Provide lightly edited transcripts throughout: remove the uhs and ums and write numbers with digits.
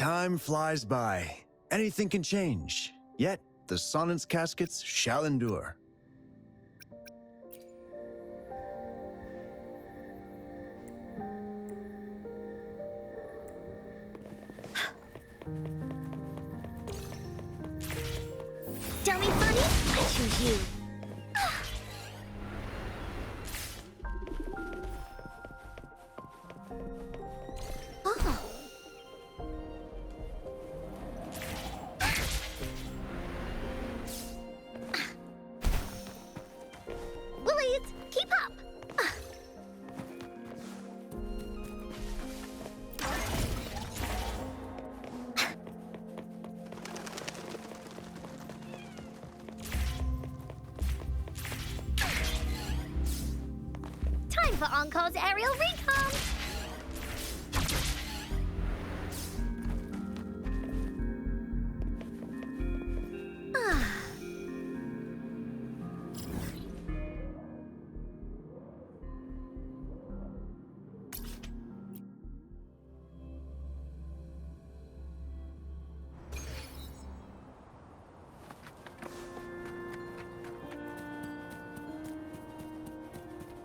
Time flies by. Anything can change. Yet, the Sonnet's caskets shall endure. Dummy bunny, I choose you. Oh. Willies, keep up. Time for Encall's aerial recon.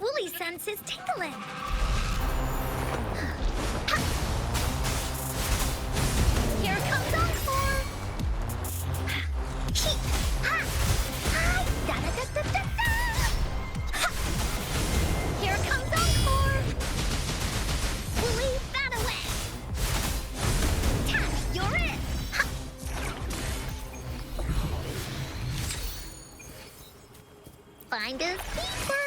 Woolly senses tingling. Here comes Encore. Here comes Encore. Woolly, bat away. Tap, you're in. Find us keepers.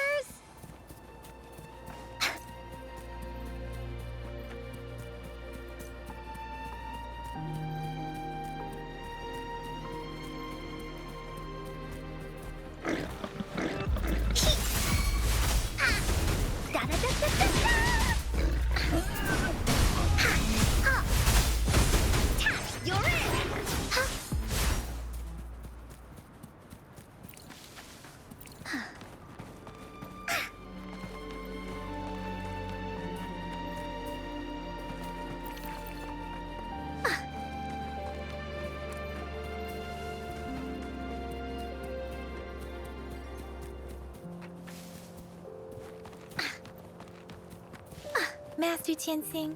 Master Tianxing,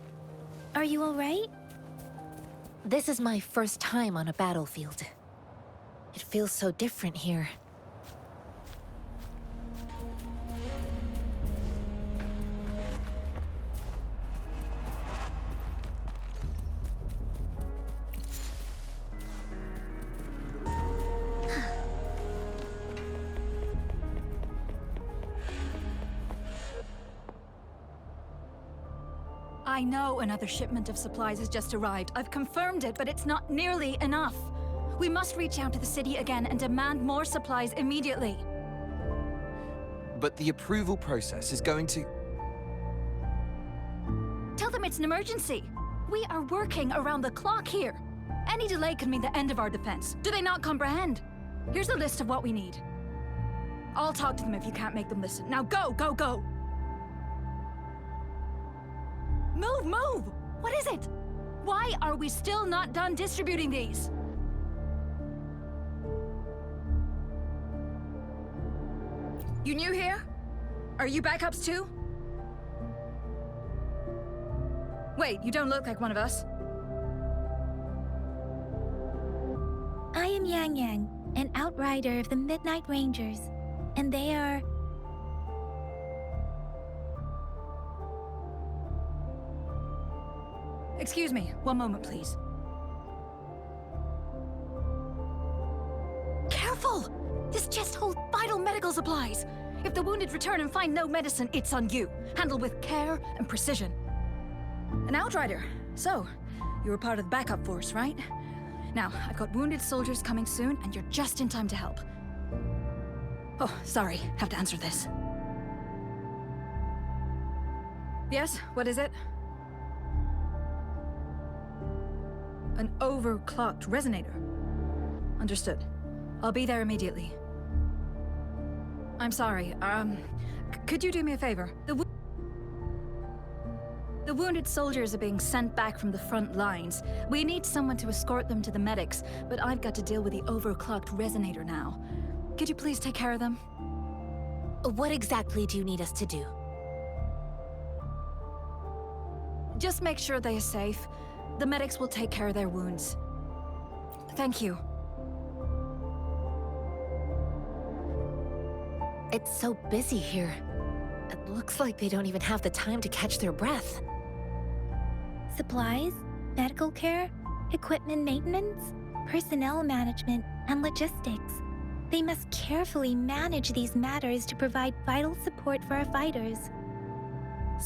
are you all right? This is my first time on a battlefield. It feels so different here. I know another shipment of supplies has just arrived. I've confirmed it, but it's not nearly enough. We must reach out to the city again and demand more supplies immediately. But the approval process is going to... Tell them it's an emergency. We are working around the clock here. Any delay could mean the end of our defense. Do they not comprehend? Here's a list of what we need. I'll talk to them if you can't make them listen. Now go, go, go! Move, move! What is it? Why are we still not done distributing these? You new here? Are you backups too? Wait, you don't look like one of us. I am Yang Yang, an outrider of the Midnight Rangers, and they are... Excuse me, one moment, please. Careful! This chest holds vital medical supplies. If the wounded return and find no medicine, it's on you. Handle with care and precision. An outrider. So, you were part of the backup force, right? Now, I've got wounded soldiers coming soon, and you're just in time to help. Oh, sorry, have to answer this. Yes, what is it? An overclocked resonator. Understood. I'll be there immediately. I'm sorry, could you do me a favor? The wounded soldiers are being sent back from the front lines. We need someone to escort them to the medics, but I've got to deal with the overclocked resonator now. Could you please take care of them? What exactly do you need us to do? Just make sure they are safe. The medics will take care of their wounds. Thank you. It's so busy here. It looks like they don't even have the time to catch their breath. Supplies, medical care, equipment maintenance, personnel management, and logistics. They must carefully manage these matters to provide vital support for our fighters.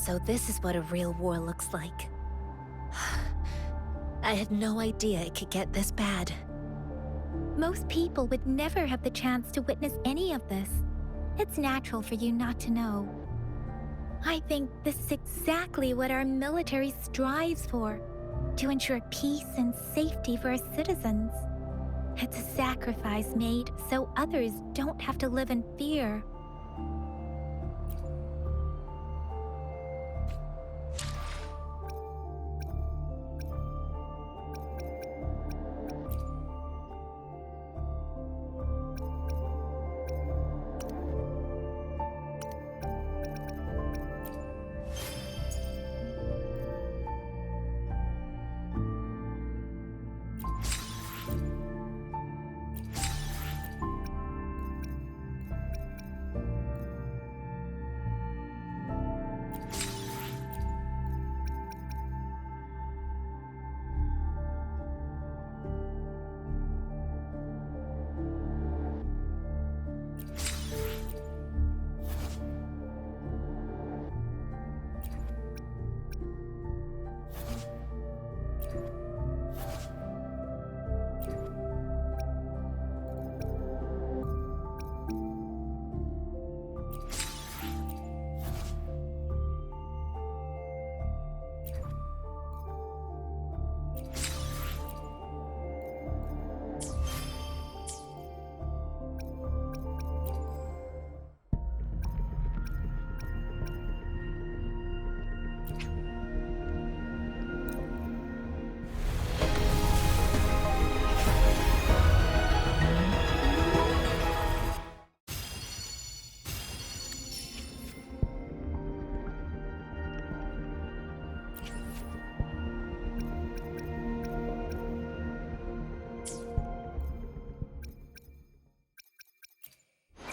So this is what a real war looks like. I had no idea it could get this bad. Most people would never have the chance to witness any of this. It's natural for you not to know. I think this is exactly what our military strives for, to ensure peace and safety for our citizens. It's a sacrifice made so others don't have to live in fear.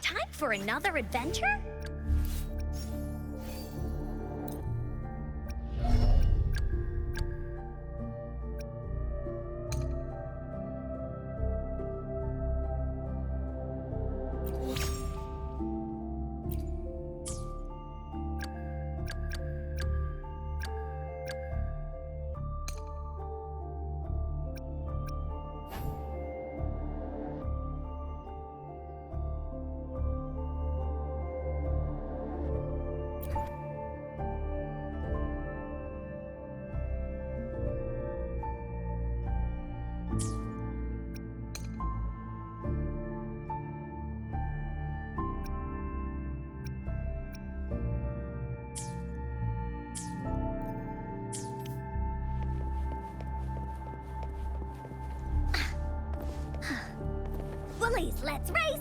Time for another adventure? Bullies, let's race!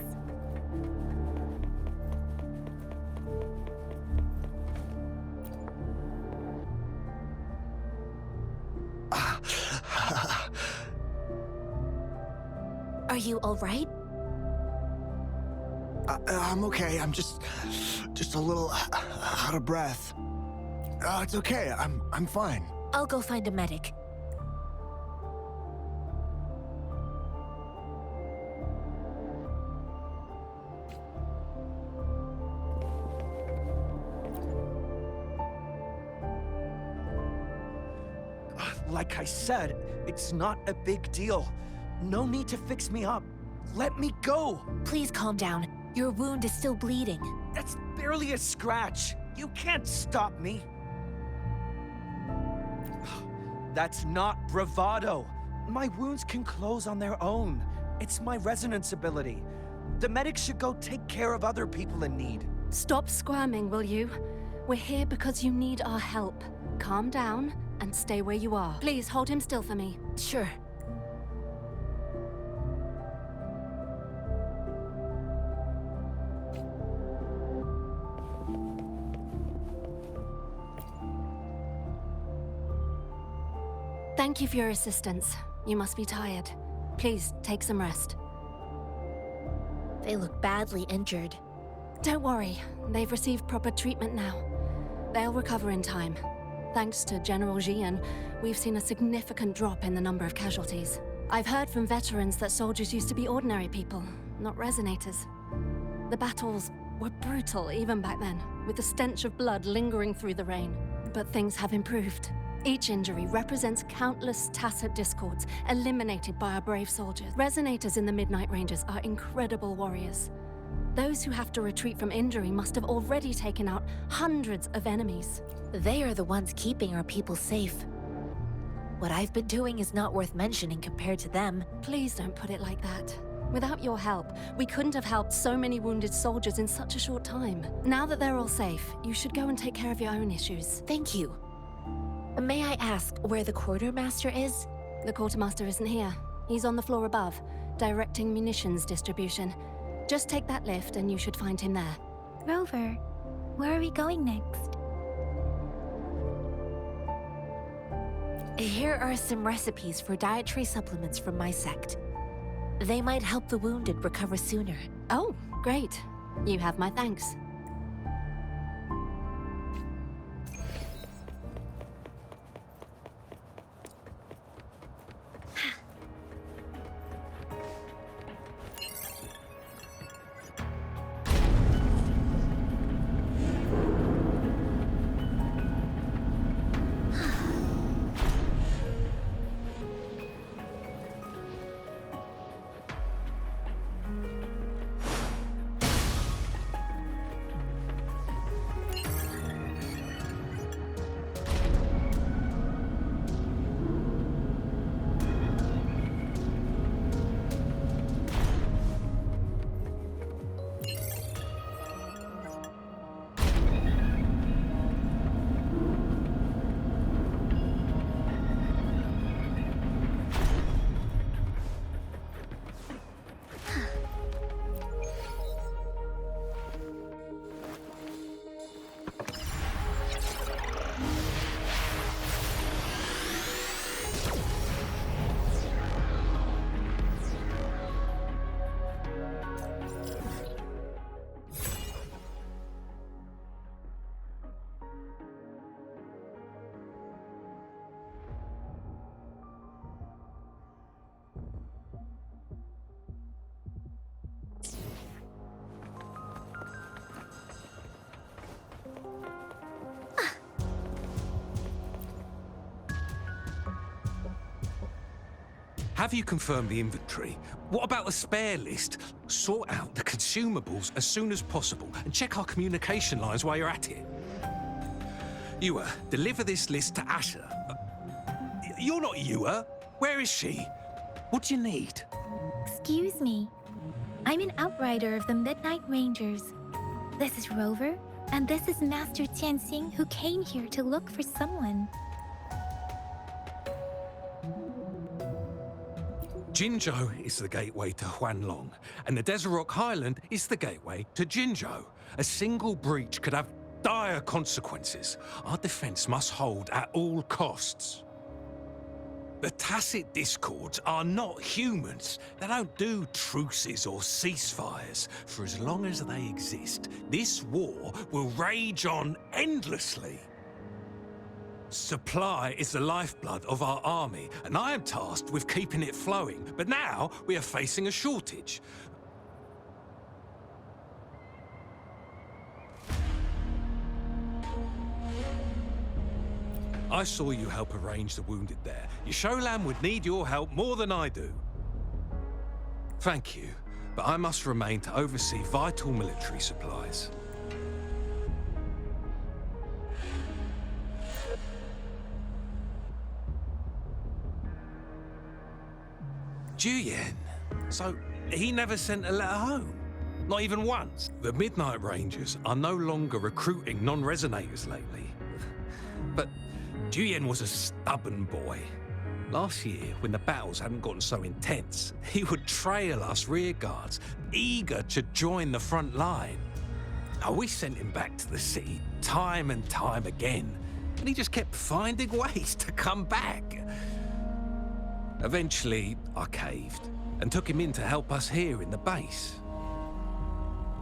Are you all right? I'm okay. I'm just a little out of breath. It's okay. I'm fine. I'll go find a medic. Like I said, it's not a big deal. No need to fix me up. Let me go! Please calm down. Your wound is still bleeding. That's barely a scratch. You can't stop me. That's not bravado. My wounds can close on their own. It's my resonance ability. The medics should go take care of other people in need. Stop squirming, will you? We're here because you need our help. calm down and stay where you are. Please hold him still for me. Sure. Thank you for your assistance. You must be tired. Please take some rest. They look badly injured. Don't worry, they've received proper treatment now. They'll recover in time. Thanks to General Jian, we've seen a significant drop in the number of casualties. I've heard from veterans that soldiers used to be ordinary people, not resonators. The battles were brutal even back then, with the stench of blood lingering through the rain. But things have improved. Each injury represents countless tacit discords eliminated by our brave soldiers. Resonators in the Midnight Rangers are incredible warriors. Those who have to retreat from injury must have already taken out hundreds of enemies. They are the ones keeping our people safe. What I've been doing is not worth mentioning compared to them. Please don't put it like that. Without your help, we couldn't have helped so many wounded soldiers in such a short time. Now that they're all safe, you should go and take care of your own issues. Thank you. May I ask where the quartermaster is? The quartermaster isn't here. He's on the floor above, directing munitions distribution. Just take that lift and you should find him there. Rover, where are we going next? Here are some recipes for dietary supplements from my sect. They might help the wounded recover sooner. Oh, great. You have my thanks. Have you confirmed the inventory? What about the spare list? Sort out the consumables as soon as possible and check our communication lines while you're at it. Yua, deliver this list to Asher. You're not Yua. Where is she? What do you need? Excuse me. I'm an outrider of the Midnight Rangers. This is Rover, and this is Master Tianxing, who came here to look for someone. Jinzhou is the gateway to Huanlong, and the Desert Rock Highland is the gateway to Jinzhou. A single breach could have dire consequences. Our defense must hold at all costs. The tacit discords are not humans. They don't do truces or ceasefires. For as long as they exist, this war will rage on endlessly. Supply is the lifeblood of our army, and I am tasked with keeping it flowing. But now we are facing a shortage. I saw you help arrange the wounded there. Yasholan would need your help more than I do. Thank you, but I must remain to oversee vital military supplies. Juyen. So, he never sent a letter home? Not even once? The Midnight Rangers are no longer recruiting non-resonators lately. But Juyen was a stubborn boy. Last year, when the battles hadn't gotten so intense, he would trail us rearguards, eager to join the front line. Now, we sent him back to the city time and time again, and he just kept finding ways to come back. Eventually, I caved and took him in to help us here in the base.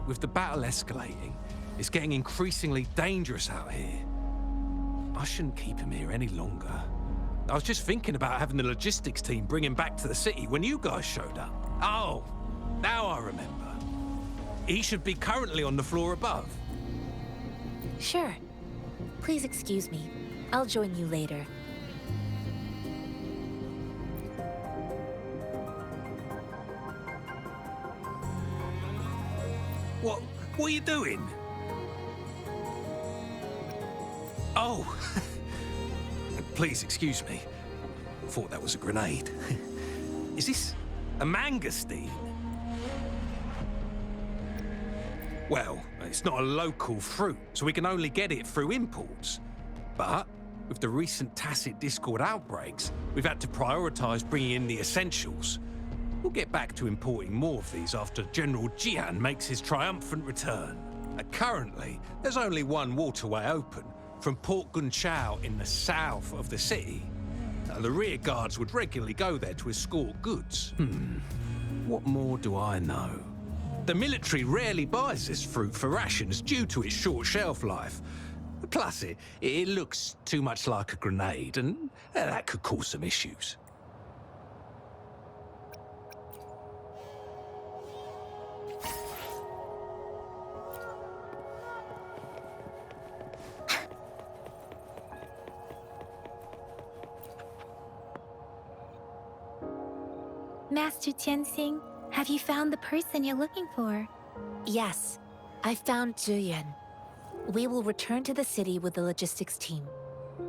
With the battle escalating, it's getting increasingly dangerous out here. I shouldn't keep him here any longer. I was just thinking about having the logistics team bring him back to the city when you guys showed up. Oh, now I remember. He should be currently on the floor above. Sure. Please excuse me. I'll join you later. What are you doing? Oh. Please excuse me. Thought that was a grenade. Is this a mangosteen? Well, it's not a local fruit, so we can only get it through imports. But with the recent tacit Discord outbreaks, we've had to prioritize bringing in the essentials. We'll get back to importing more of these after General Jian makes his triumphant return. Currently, there's only one waterway open, from Port Gunchao in the south of the city. The rear guards would regularly go there to escort goods. What more do I know? The military rarely buys this fruit for rations due to its short shelf life. Plus, it looks too much like a grenade, and that could cause some issues. Master Tianxing, have you found the person you're looking for? Yes, I found Juyen. We will return to the city with the logistics team.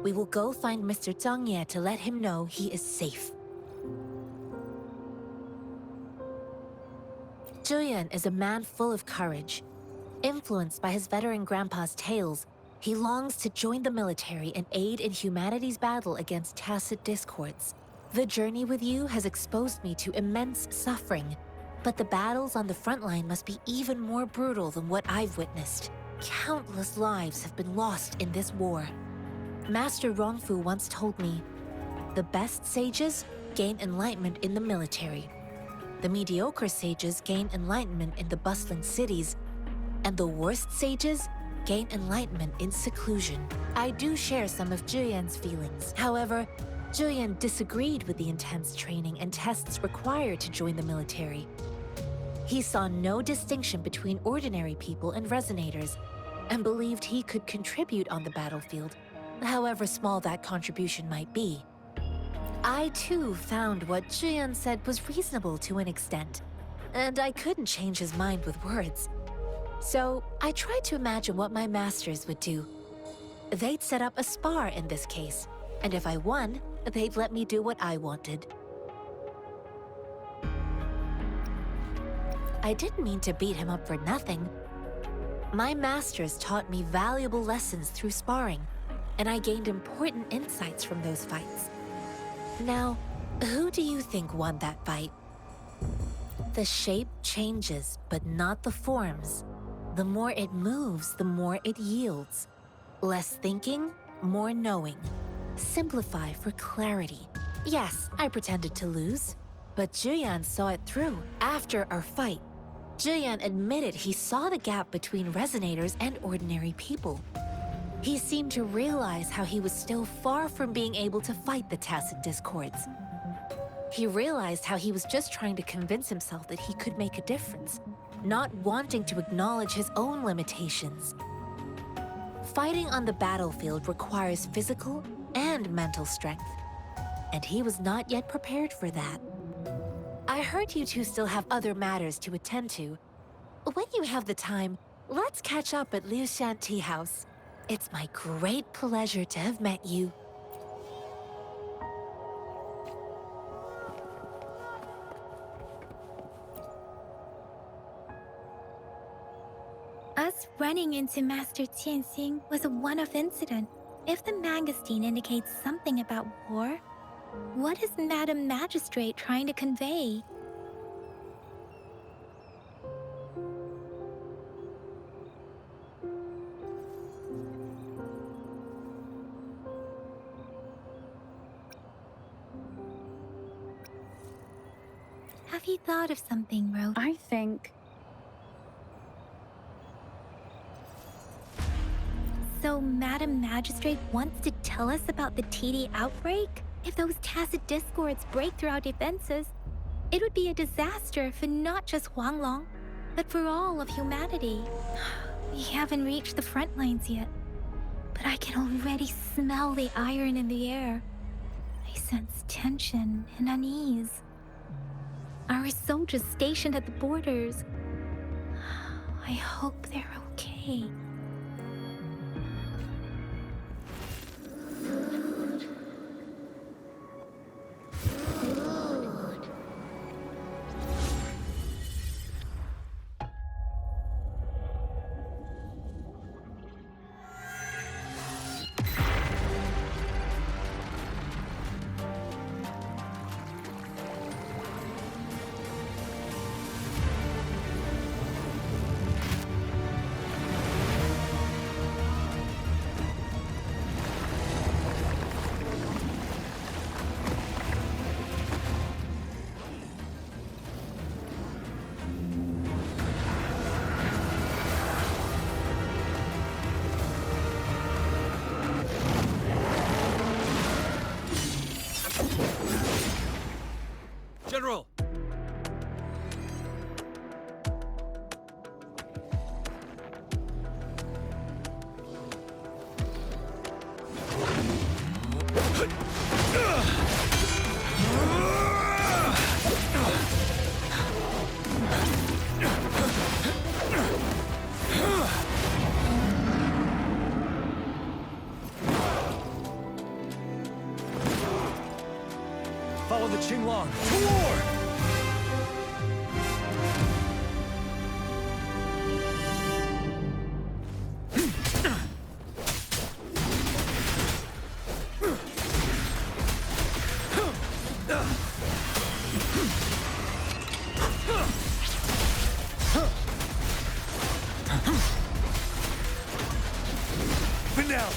We will go find Mr. Zhang Ye to let him know he is safe. Juyen is a man full of courage. Influenced by his veteran grandpa's tales, he longs to join the military and aid in humanity's battle against tacit discords. The journey with you has exposed me to immense suffering, but the battles on the front line must be even more brutal than what I've witnessed. Countless lives have been lost in this war. Master Rongfu once told me, the best sages gain enlightenment in the military. The mediocre sages gain enlightenment in the bustling cities, and the worst sages gain enlightenment in seclusion. I do share some of Juyen's feelings. However, Juyen disagreed with the intense training and tests required to join the military. He saw no distinction between ordinary people and resonators, and believed he could contribute on the battlefield, however small that contribution might be. I too found what Juyen said was reasonable to an extent, and I couldn't change his mind with words. So I tried to imagine what my masters would do. They'd set up a spar in this case, and if I won, they'd let me do what I wanted. I didn't mean to beat him up for nothing. My masters taught me valuable lessons through sparring, and I gained important insights from those fights. Now, who do you think won that fight? The shape changes, but not the forms. The more it moves, the more it yields. Less thinking, more knowing. Simplify for clarity. Yes, I pretended to lose, but Juyen saw it through. After our fight, Juyen admitted he saw the gap between resonators and ordinary people. He seemed to realize how he was still far from being able to fight the tacit discords. He realized how he was just trying to convince himself that he could make a difference, not wanting to acknowledge his own limitations. Fighting on the battlefield requires physical and mental strength, and he was not yet prepared for that. I heard you two still have other matters to attend to. When you have the time, let's catch up at Liu Shan Tea House. It's my great pleasure to have met you. Us running into Master Tianxing was a one-off incident. If the mangosteen indicates something about war, what is Madam Magistrate trying to convey? Have you thought of something, Rose? I think... So Madam Magistrate wants to tell us about the TD outbreak? If those tacit discords break through our defenses, it would be a disaster for not just Huanglong, but for all of humanity. We haven't reached the front lines yet, but I can already smell the iron in the air. I sense tension and unease. Our soldiers stationed at the borders, I hope they're okay. General! Follow the Qinglong to war! Finale!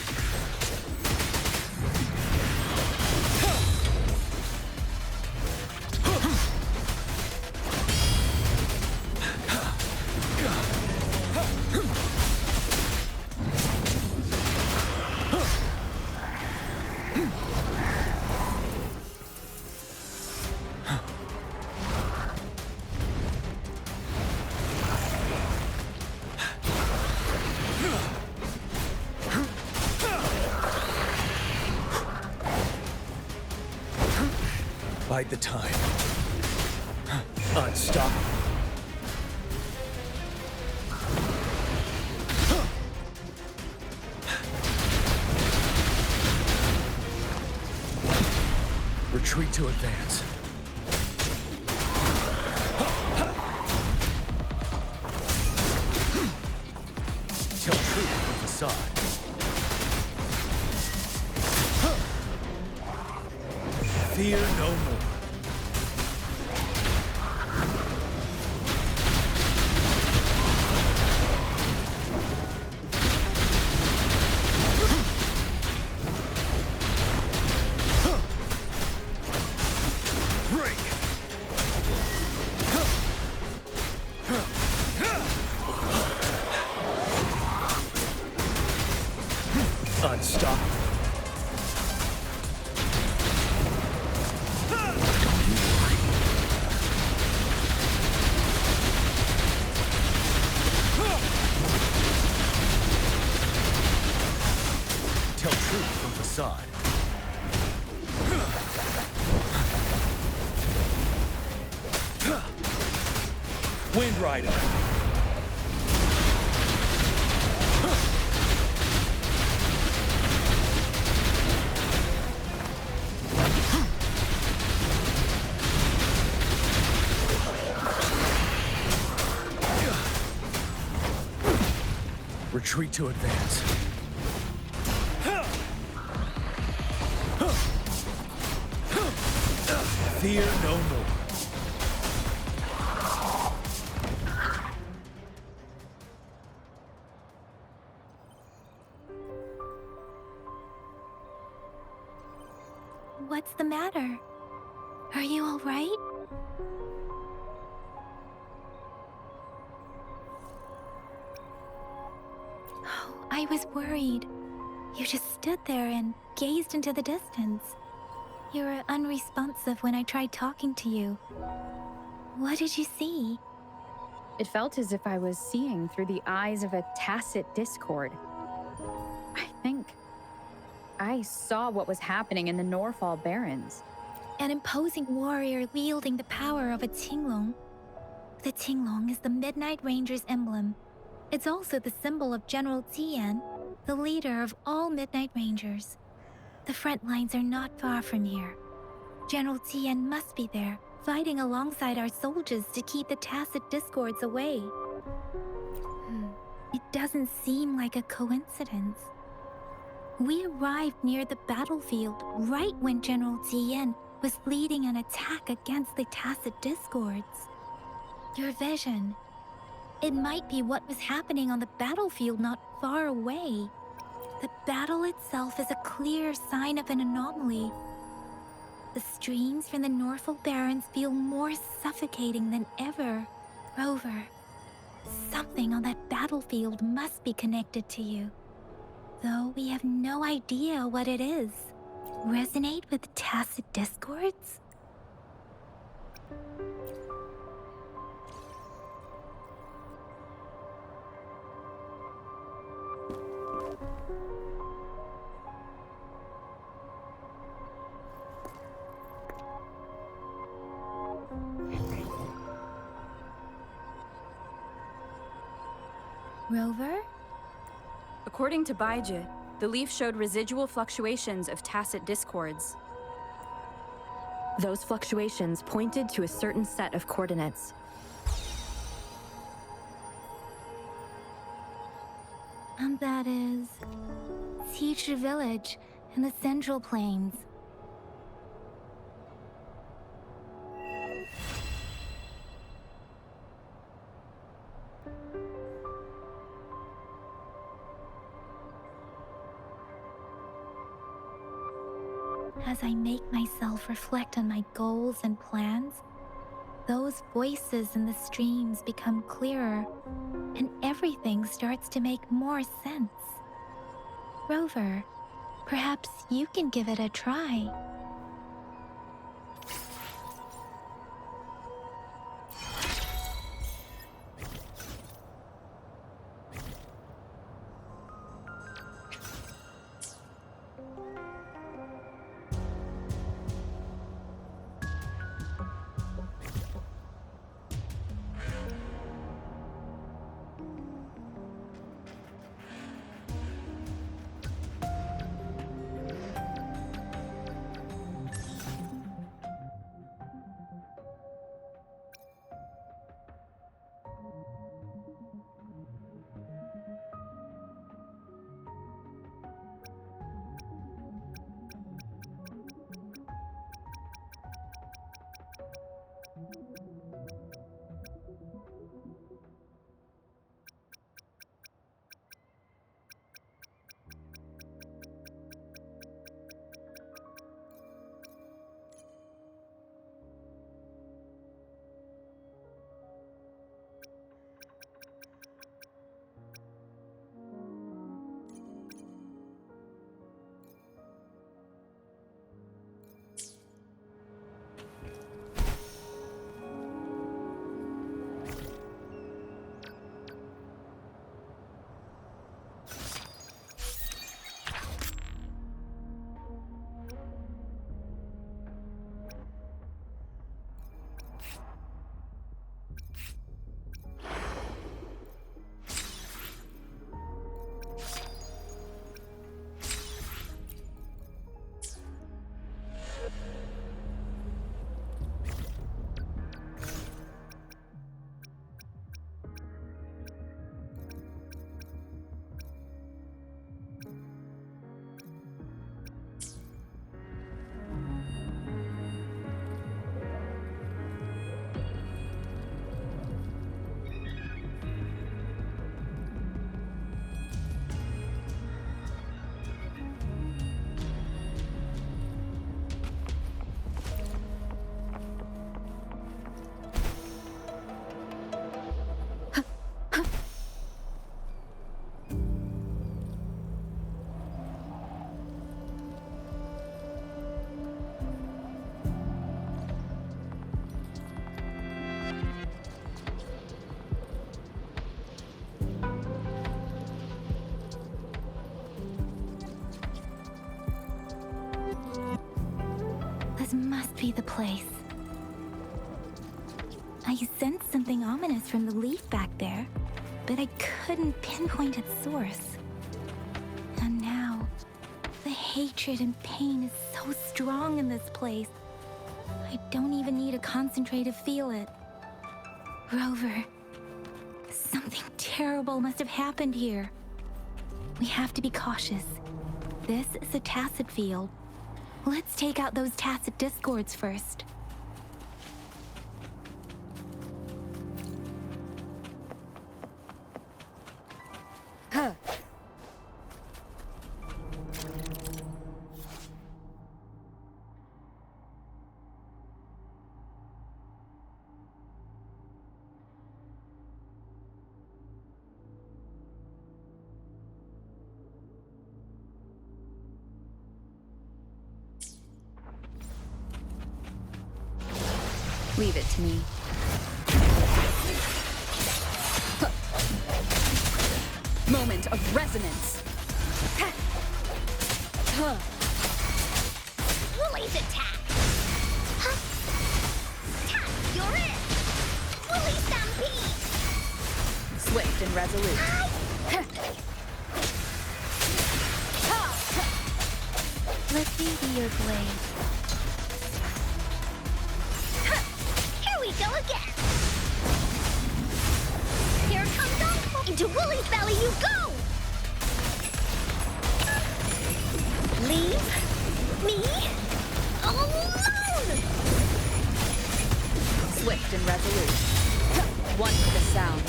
Bide the time. Unstoppable. Retreat to advance. Tell truth from facade. Fear no more. Unstoppable. Tell truth from facade. Wind Rider. Retreat to advance. Fear no more. What's the matter? Are you all right? Oh, I was worried. You just stood there and gazed into the distance. You were unresponsive when I tried talking to you. What did you see? It felt as if I was seeing through the eyes of a tacit discord. I think I saw what was happening in the Norfall Barrens. An imposing warrior wielding the power of a Tinglong. The Tinglong is the Midnight Ranger's emblem. It's also the symbol of General Tien, the leader of all Midnight Rangers. The front lines are not far from here. General Tien must be there, fighting alongside our soldiers to keep the tacit discords away. It doesn't seem like a coincidence. We arrived near the battlefield right when General Tien was leading an attack against the tacit discords. Your vision. It might be what was happening on the battlefield not far away. The battle itself is a clear sign of an anomaly. The streams from the Norfolk Barrens feel more suffocating than ever. Rover, something on that battlefield must be connected to you. Though we have no idea what it is. Resonate with tacit discords? Rover? According to Baiji, the leaf showed residual fluctuations of tacit discords. Those fluctuations pointed to a certain set of coordinates. And that is... Teacher Village in the Central Plains. As I make myself reflect on my goals and plans, those voices in the streams become clearer, and everything starts to make more sense. Rover, perhaps you can give it a try. be the place. I sensed something ominous from the leaf back there, but I couldn't pinpoint its source. And now, the hatred and pain is so strong in this place. I don't even need to concentrate to feel it. Rover, something terrible must have happened here. We have to be cautious. This is a tacit field. Let's take out those tacit discords first. Huh. Leave it to me. Moment of resonance. Woolly's attack! Huh? Tap, you're it! Woolly Stampede! Swift and resolute. Let me be your blade. Here we go again! Here comes Uncle! Into Woolly's belly you go! Leave me alone! Swift and resolute. One for the sound.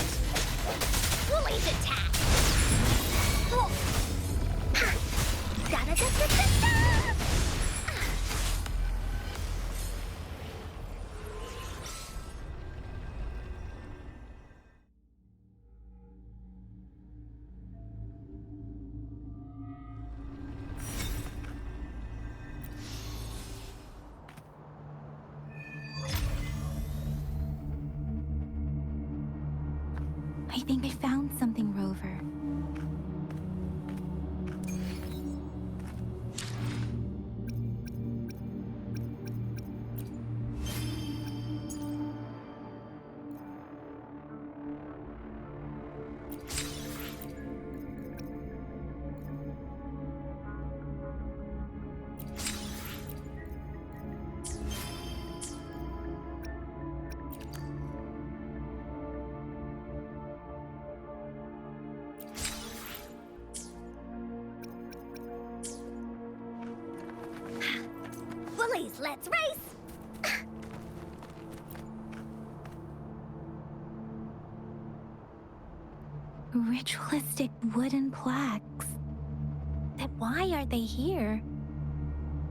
Woolly's attack! Oh. Ha. Da-da-da-da-da-da! I think I found something, Rover. Woolies, let's race! Ritualistic wooden plaques. But why are they here?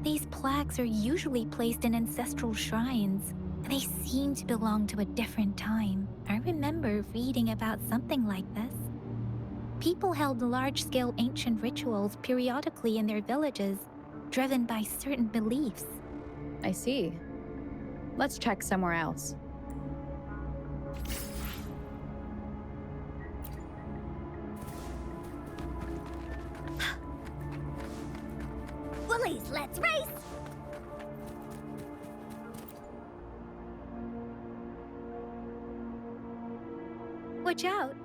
These plaques are usually placed in ancestral shrines. They seem to belong to a different time. I remember reading about something like this. People held large-scale ancient rituals periodically in their villages, driven by certain beliefs. I see. Let's check somewhere else. Woolies, let's race! Watch out!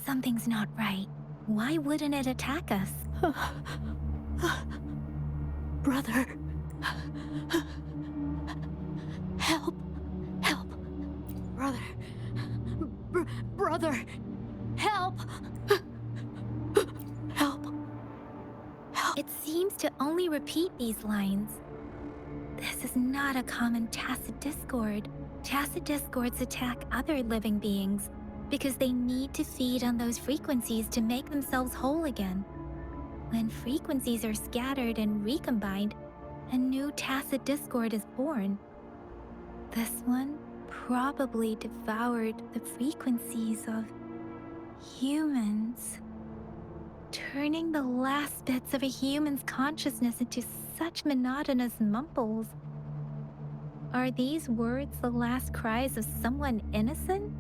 Something's not right. Why wouldn't it attack us? Brother. Help. Help. Brother. Brother. Help. Help. Help. It seems to only repeat these lines. This is not a common tacit discord. Tacit discords attack other living beings because they need to feed on those frequencies to make themselves whole again. When frequencies are scattered and recombined, a new tacit discord is born. This one probably devoured the frequencies of humans, turning the last bits of a human's consciousness into such monotonous mumbles. Are these words the last cries of someone innocent?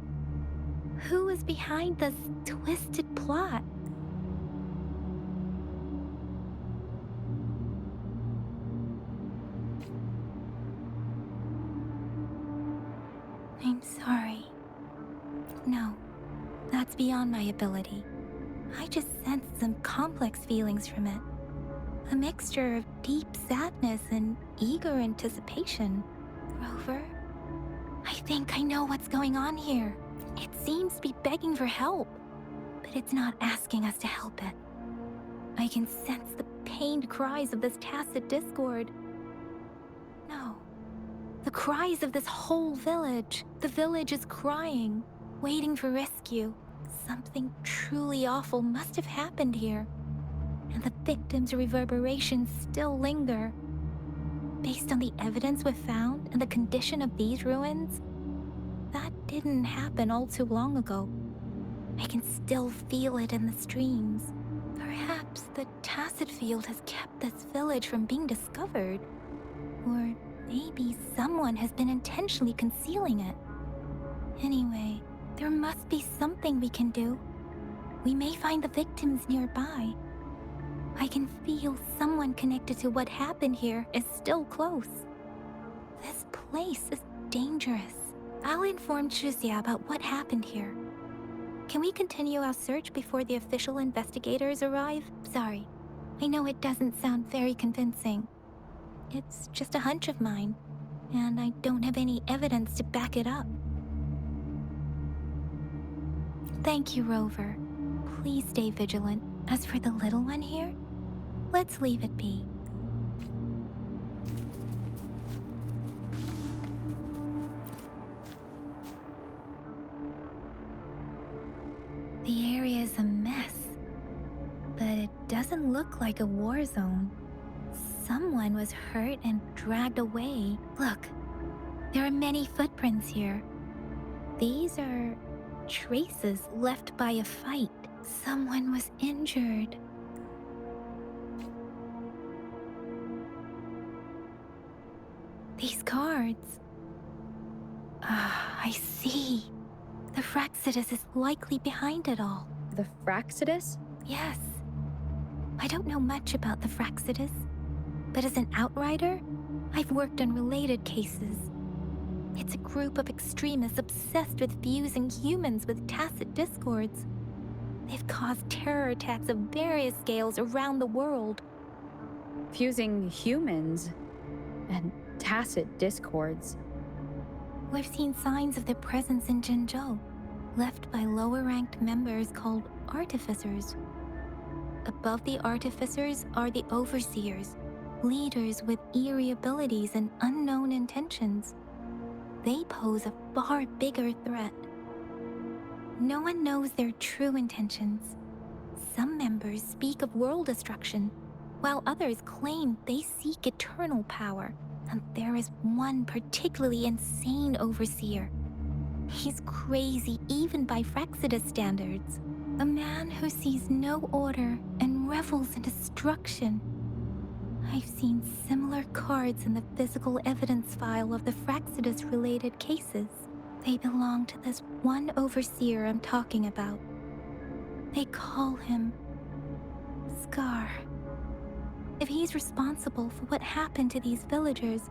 Who was behind this twisted plot? I'm sorry. No, that's beyond my ability. I just sensed some complex feelings from it. A mixture of deep sadness and eager anticipation. Rover, I think I know what's going on here. It seems to be begging for help, but it's not asking us to help it. I can sense the pained cries of this tacit discord. No, the cries of this whole village. The village is crying, waiting for rescue. Something truly awful must have happened here, and the victims' reverberations still linger. Based on the evidence we've found and the condition of these ruins, that didn't happen all too long ago. I can still feel it in the streams. Perhaps the tacit field has kept this village from being discovered. Or maybe someone has been intentionally concealing it. Anyway, there must be something we can do. We may find the victims nearby. I can feel someone connected to what happened here is still close. This place is dangerous. I'll inform Chuzia about what happened here. Can we continue our search before the official investigators arrive? Sorry, I know it doesn't sound very convincing. It's just a hunch of mine, and I don't have any evidence to back it up. Thank you, Rover. Please stay vigilant. As for the little one here, let's leave it be. The area is a mess, but it doesn't look like a war zone. Someone was hurt and dragged away. Look, there are many footprints here. These are traces left by a fight. Someone was injured. These cards. Ah, I see. The Fraxidus is likely behind it all. The Fraxidus? Yes. I don't know much about the Fraxidus, but as an outrider, I've worked on related cases. It's a group of extremists obsessed with fusing humans with tacit discords. They've caused terror attacks of various scales around the world. Fusing humans and tacit discords. We've seen signs of their presence in Jinzhou, left by lower-ranked members called artificers. Above the artificers are the overseers, leaders with eerie abilities and unknown intentions. They pose a far bigger threat. No one knows their true intentions. Some members speak of world destruction, while others claim they seek eternal power. And there is one particularly insane overseer. He's crazy even by Fraxidus standards. A man who sees no order and revels in destruction. I've seen similar cards in the physical evidence file of the Fraxidus-related cases. They belong to this one overseer I'm talking about. They call him Scar. If he's responsible for what happened to these villagers,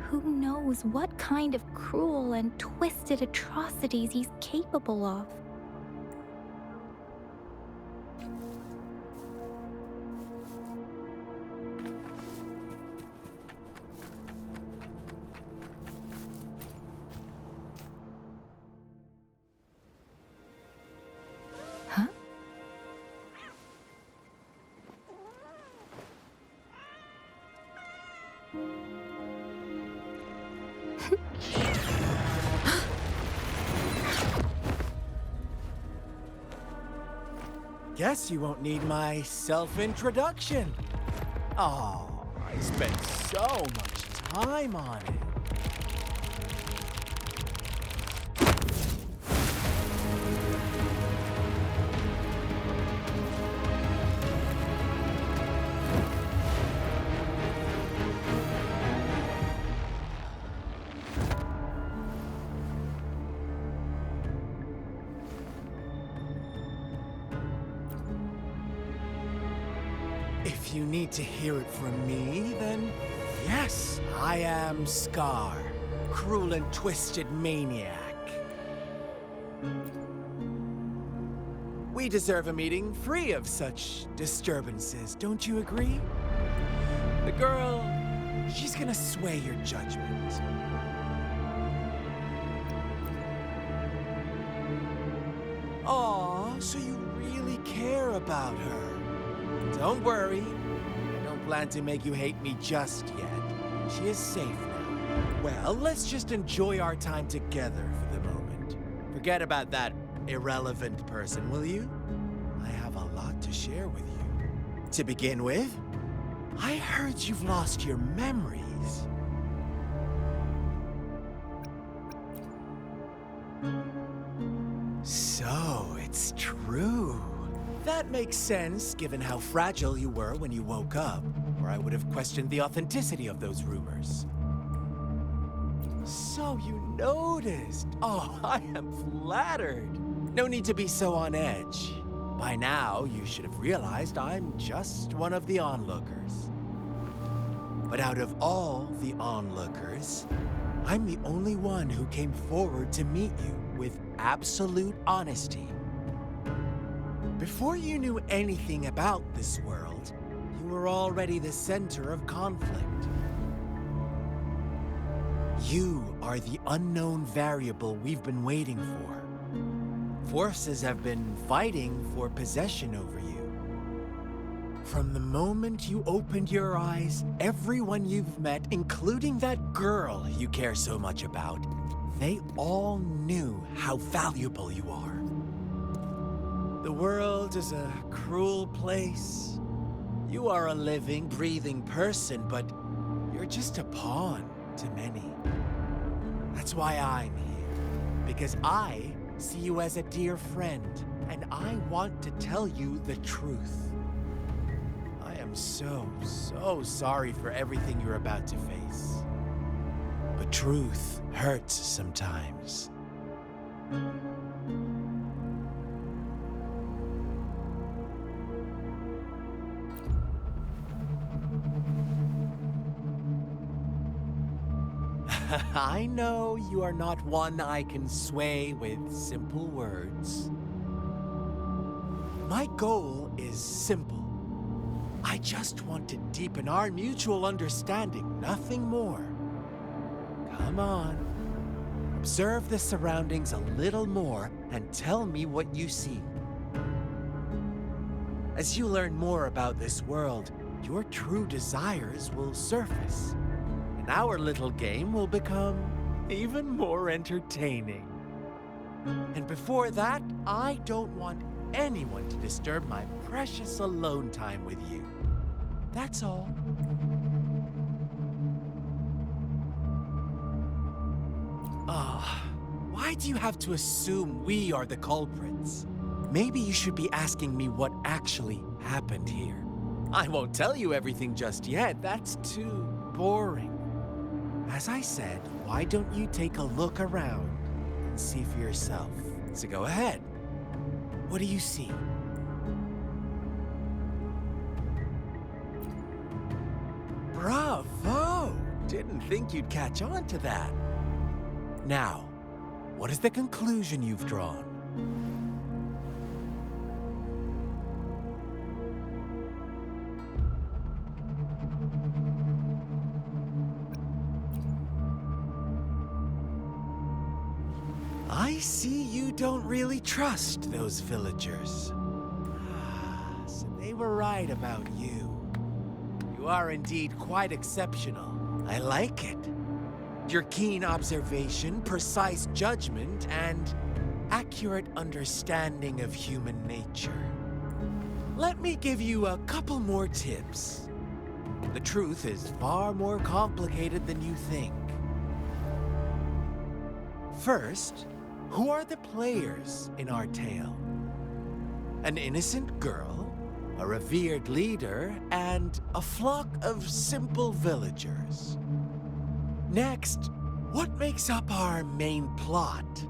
who knows what kind of cruel and twisted atrocities he's capable of? Huh? Guess you won't need my self-introduction. Oh, I spent so much time on it. if you need to hear it from me, then yes, I am Scar, cruel and twisted maniac. We deserve a meeting free of such disturbances, don't you agree? The girl, she's gonna sway your judgment. Aw, so you really care about her. Don't worry, I don't plan to make you hate me just yet. She is safe now. Well, let's just enjoy our time together for the moment. Forget about that irrelevant person, will you? I have a lot to share with you. To begin with, I heard you've lost your memories. So, it's true. That makes sense, given how fragile you were when you woke up, or I would have questioned the authenticity of those rumors. So you noticed. Oh, I am flattered. No need to be so on edge. By now, you should have realized I'm just one of the onlookers. But out of all the onlookers, I'm the only one who came forward to meet you with absolute honesty. Before you knew anything about this world, you were already the center of conflict. You are the unknown variable we've been waiting for. Forces have been fighting for possession over you. From the moment you opened your eyes, everyone you've met, including that girl you care so much about, they all knew how valuable you are. The world is a cruel place. You are a living, breathing person, but you're just a pawn to many. That's why I'm here, because I see you as a dear friend, and I want to tell you the truth. I am so sorry for everything you're about to face. But truth hurts sometimes. I know you are not one I can sway with simple words. My goal is simple. I just want to deepen our mutual understanding, nothing more. Come on. Observe the surroundings a little more and tell me what you see. As you learn more about this world, your true desires will surface. And our little game will become even more entertaining. And before that, I don't want anyone to disturb my precious alone time with you. That's all. Why do you have to assume we are the culprits? Maybe you should be asking me what actually happened here. I won't tell you everything just yet. That's too boring. As I said, why don't you take a look around and see for yourself? So go ahead. What do you see? Bravo! Didn't think you'd catch on to that. Now, what is the conclusion you've drawn? I see you don't really trust those villagers. So they were right about you. You are indeed quite exceptional. I like it. Your keen observation, precise judgment, and accurate understanding of human nature. Let me give you a couple more tips. The truth is far more complicated than you think. First, who are the players in our tale? An innocent girl, a revered leader, and a flock of simple villagers. Next, what makes up our main plot?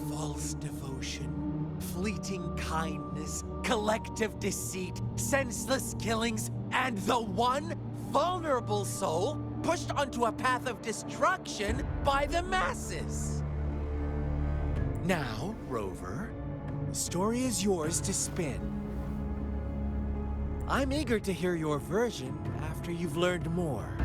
False devotion, Fleeting kindness, collective deceit, senseless killings, and the one vulnerable soul pushed onto a path of destruction by the masses. Now, Rover, the story is yours to spin. I'm eager to hear your version after you've learned more.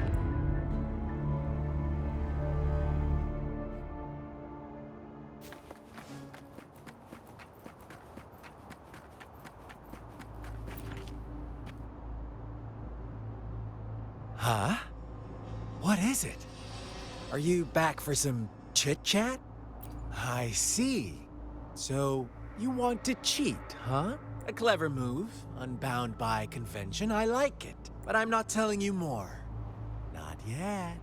Huh? What is it? Are you back for some chit-chat? I see. So, you want to cheat, huh? A clever move, unbound by convention. I like it. But I'm not telling you more. Not yet.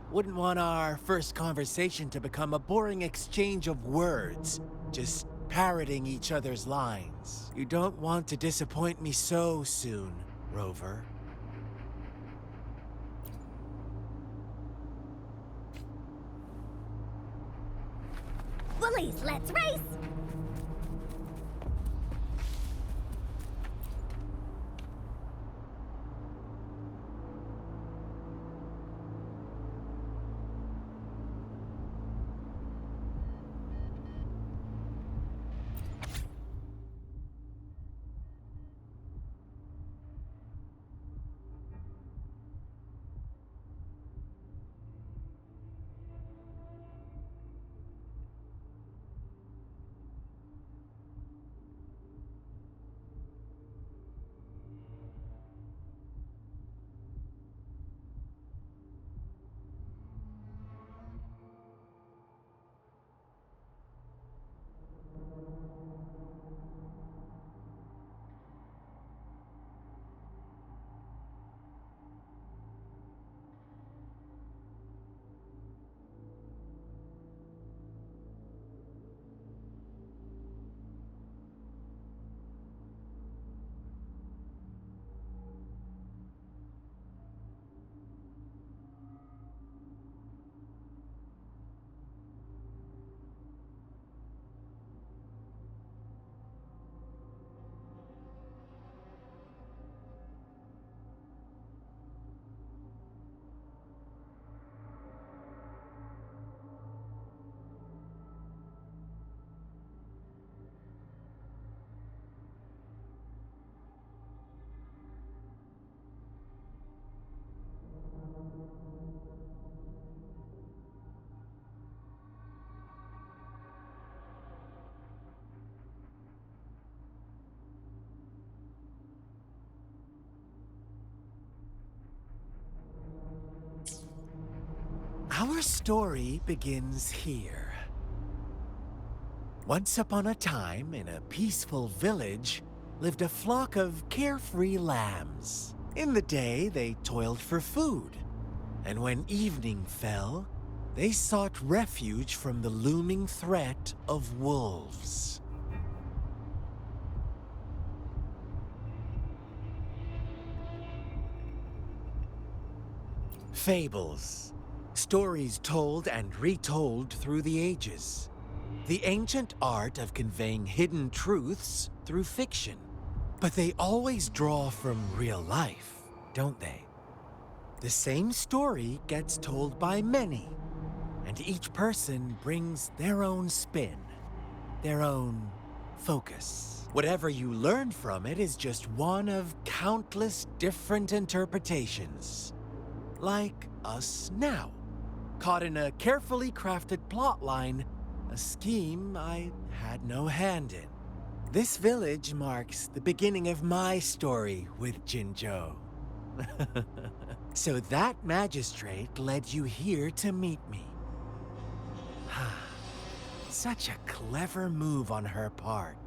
Wouldn't want our first conversation to become a boring exchange of words, just parroting each other's lines. You don't want to disappoint me so soon, Rover. Woolies, let's race! Our story begins here. Once upon a time, in a peaceful village, lived a flock of carefree lambs. In the day, they toiled for food, and when evening fell, they sought refuge from the looming threat of wolves. Fables. Stories told and retold through the ages. The ancient art of conveying hidden truths through fiction. But they always draw from real life, don't they? The same story gets told by many, and each person brings their own spin, their own focus. Whatever you learn from it is just one of countless different interpretations. Like us now. Caught in a carefully crafted plotline, a scheme I had no hand in. This village marks the beginning of my story with Jinzhou. So that magistrate led you here to meet me. Such a clever move on her part.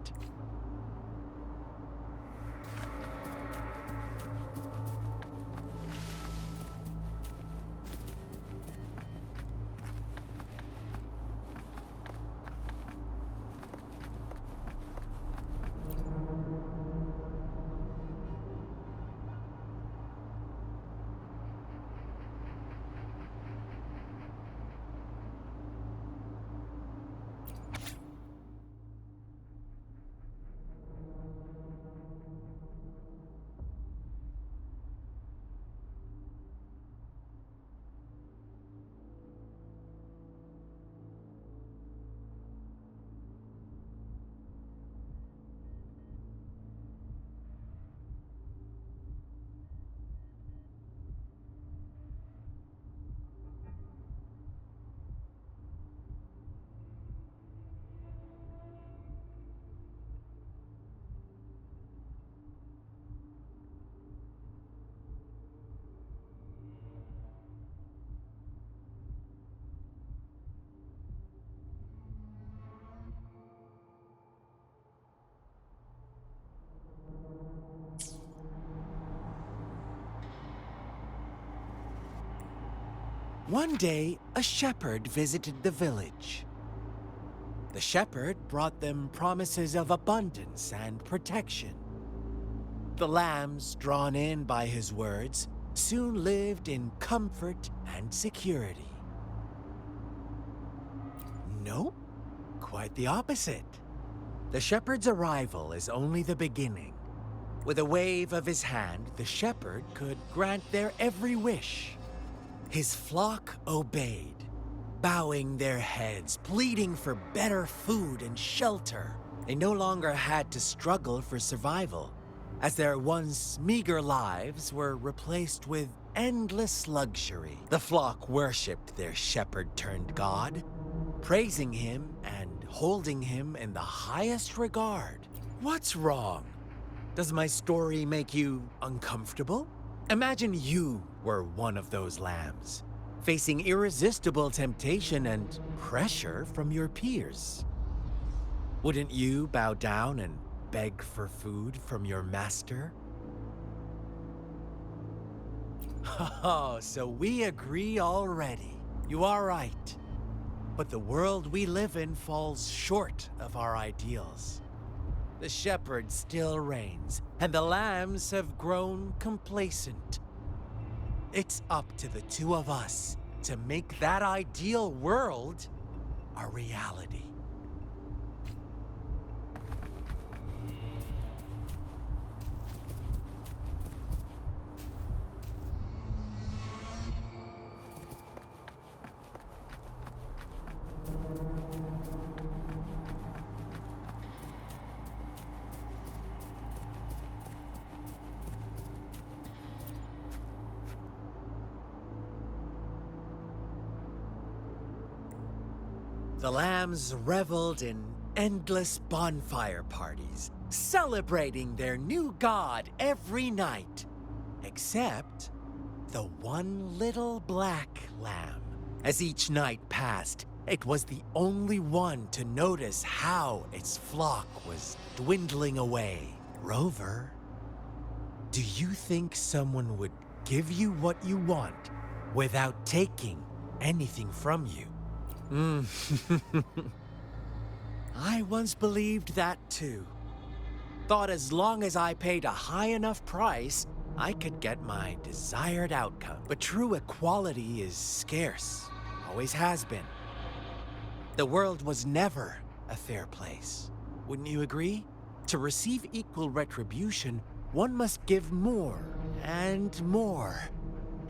One day, a shepherd visited the village. The shepherd brought them promises of abundance and protection. The lambs, drawn in by his words, soon lived in comfort and security. Nope, quite the opposite. The shepherd's arrival is only the beginning. With a wave of his hand, the shepherd could grant their every wish. His flock obeyed, bowing their heads, pleading for better food and shelter. They no longer had to struggle for survival, as their once meager lives were replaced with endless luxury. The flock worshipped their shepherd-turned-god, praising him and holding him in the highest regard. What's wrong? Does my story make you uncomfortable? Imagine you were one of those lambs, facing irresistible temptation and pressure from your peers. Wouldn't you bow down and beg for food from your master? Oh, so we agree already. You are right. But the world we live in falls short of our ideals. The shepherd still reigns, and the lambs have grown complacent. It's up to the two of us to make that ideal world a reality. The lambs reveled in endless bonfire parties, celebrating their new god every night. Except the one little black lamb. As each night passed, it was the only one to notice how its flock was dwindling away. Rover, do you think someone would give you what you want without taking anything from you? I once believed that too. Thought as long as I paid a high enough price, I could get my desired outcome. But true equality is scarce, always has been. The world was never a fair place. Wouldn't you agree? To receive equal retribution, one must give more and more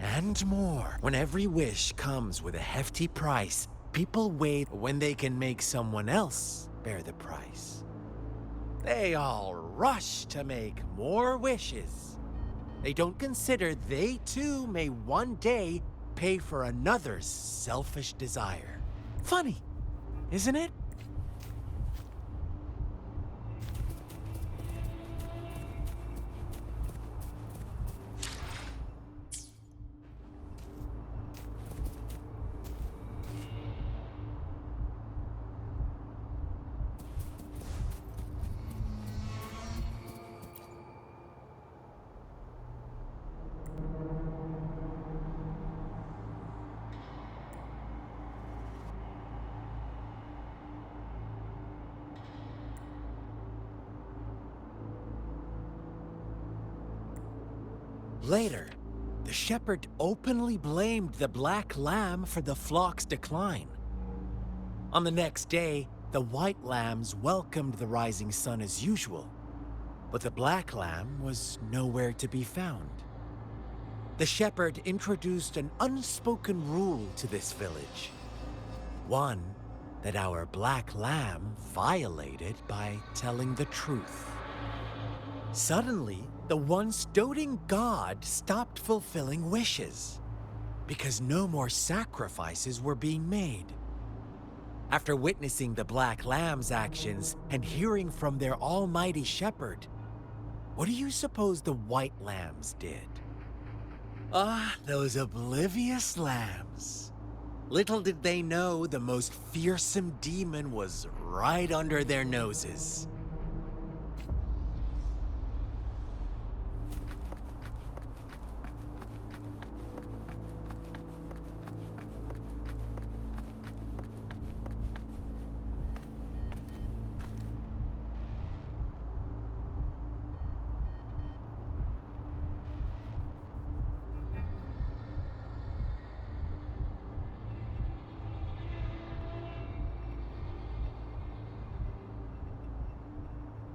and more. When every wish comes with a hefty price, people wait when they can make someone else bear the price. They all rush to make more wishes. They don't consider they too may one day pay for another's selfish desire. Funny, isn't it? Later, the shepherd openly blamed the black lamb for the flock's decline. On the next day, the white lambs welcomed the rising sun as usual, but the black lamb was nowhere to be found. The shepherd introduced an unspoken rule to this village. One that our black lamb violated by telling the truth. Suddenly, the once doting god stopped fulfilling wishes because no more sacrifices were being made. After witnessing the black lamb's actions and hearing from their almighty shepherd, what do you suppose the white lambs did? Ah, those oblivious lambs. Little did they know the most fearsome demon was right under their noses.